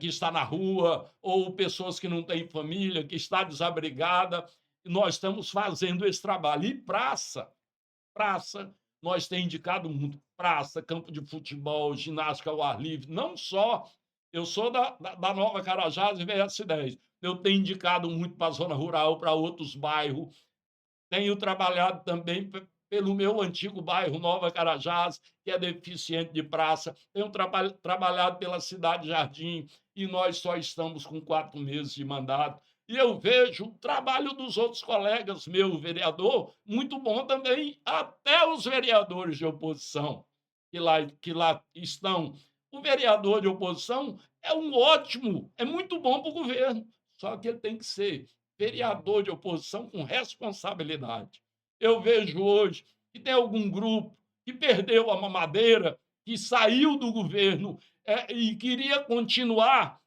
está na rua, ou pessoas que não têm família, que está desabrigada. Nós estamos fazendo esse trabalho. E praça, nós temos indicado muito. Praça, campo de futebol, ginástica ao ar livre. Não só, eu sou da Nova Carajás e VS10. Eu tenho indicado muito para a zona rural, para outros bairros. Tenho trabalhado também pelo meu antigo bairro Nova Carajás, que é deficiente de praça. Tenho trabalhado pela Cidade Jardim, e nós só estamos com 4 meses de mandato. E eu vejo o trabalho dos outros colegas, meu vereador, muito bom também, até os vereadores de oposição que lá estão. O vereador de oposição é muito bom para o governo, só que ele tem que ser vereador de oposição com responsabilidade. Eu vejo hoje que tem algum grupo que perdeu a mamadeira, que saiu do governo e queria continuar,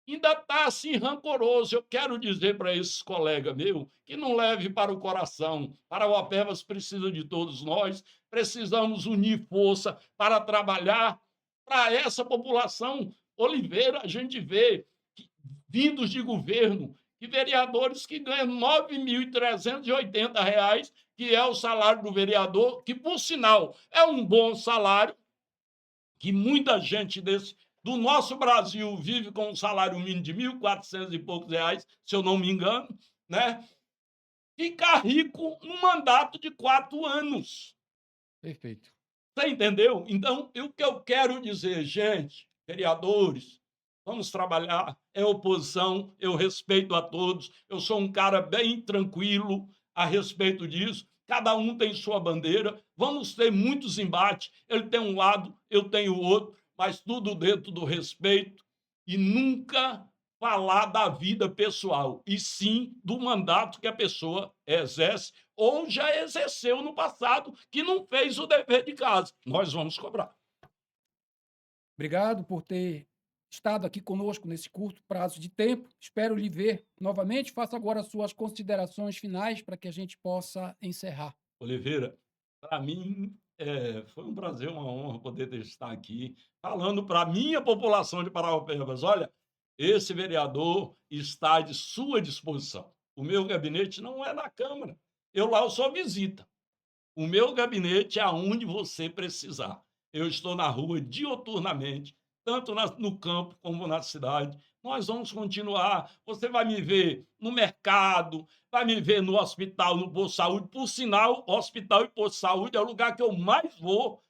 ainda está assim rancoroso. Eu quero dizer para esses colegas meus que não leve para o coração. Parauapebas precisa de todos nós, precisamos unir força para trabalhar para essa população. Oliveira, a gente vê vindos de governo, e vereadores que ganham R$ 9.380, que é o salário do vereador, que, por sinal, é um bom salário, que muita gente do nosso Brasil vive com um salário mínimo de 1.400 e poucos reais, se eu não me engano, né? Ficar rico num mandato de 4 anos. Perfeito. Você entendeu? Então, o que eu quero dizer, gente, vereadores, vamos trabalhar, é oposição, eu respeito a todos, eu sou um cara bem tranquilo a respeito disso, cada um tem sua bandeira, vamos ter muitos embates, ele tem um lado, eu tenho o outro, mas tudo dentro do respeito e nunca falar da vida pessoal, e sim do mandato que a pessoa exerce ou já exerceu no passado, que não fez o dever de casa. Nós vamos cobrar. Obrigado por ter estado aqui conosco nesse curto prazo de tempo. Espero lhe ver novamente. Faça agora as suas considerações finais para que a gente possa encerrar. Oliveira, para mim, foi um prazer, uma honra poder estar aqui falando para a minha população de Paraopebas. Olha, esse vereador está de sua disposição. O meu gabinete não é na Câmara. Eu lá eu sou visita. O meu gabinete é aonde você precisar. Eu estou na rua dioturnamente, tanto no campo como na cidade. Nós vamos continuar. Você vai me ver no mercado, vai me ver no hospital, no posto de saúde. Por sinal, hospital e posto de saúde é o lugar que eu mais vou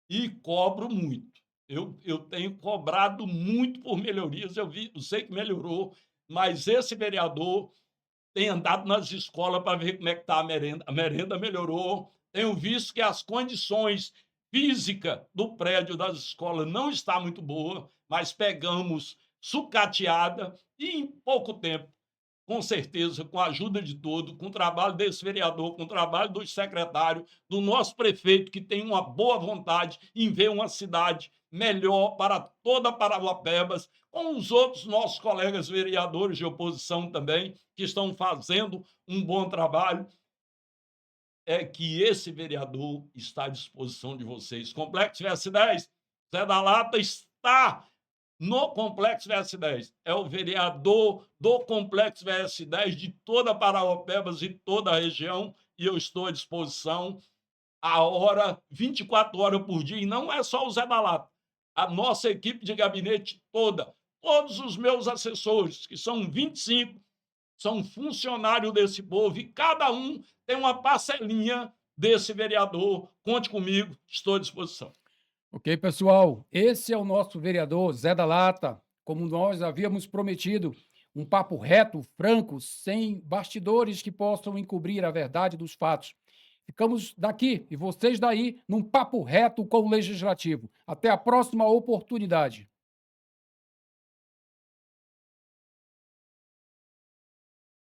e cobro muito. Eu tenho cobrado muito por melhorias. Eu sei que melhorou, mas esse vereador tem andado nas escolas para ver como é que está a merenda. A merenda melhorou. Tenho visto que as condições físicas do prédio das escolas não está muito boa, mas pegamos sucateada e em pouco tempo, com certeza, com a ajuda de todos, com o trabalho desse vereador, com o trabalho dos secretários, do nosso prefeito, que tem uma boa vontade em ver uma cidade melhor para toda Parauapebas, com os outros nossos colegas vereadores de oposição também, que estão fazendo um bom trabalho, é que esse vereador está à disposição de vocês. Complexo VS10, Zé da Lata está no Complexo VS10. É o vereador do Complexo VS10 de toda Paraopebas e toda a região, e eu estou à disposição a hora, 24 horas por dia, e não é só o Zé da Lata. A nossa equipe de gabinete toda, todos os meus assessores, que são 25, são funcionários desse povo, e cada um tem uma parcelinha desse vereador. Conte comigo, estou à disposição. Ok, pessoal, esse é o nosso vereador Zé da Lata, como nós havíamos prometido, um papo reto, franco, sem bastidores que possam encobrir a verdade dos fatos. Ficamos daqui e vocês daí num papo reto com o Legislativo. Até a próxima oportunidade.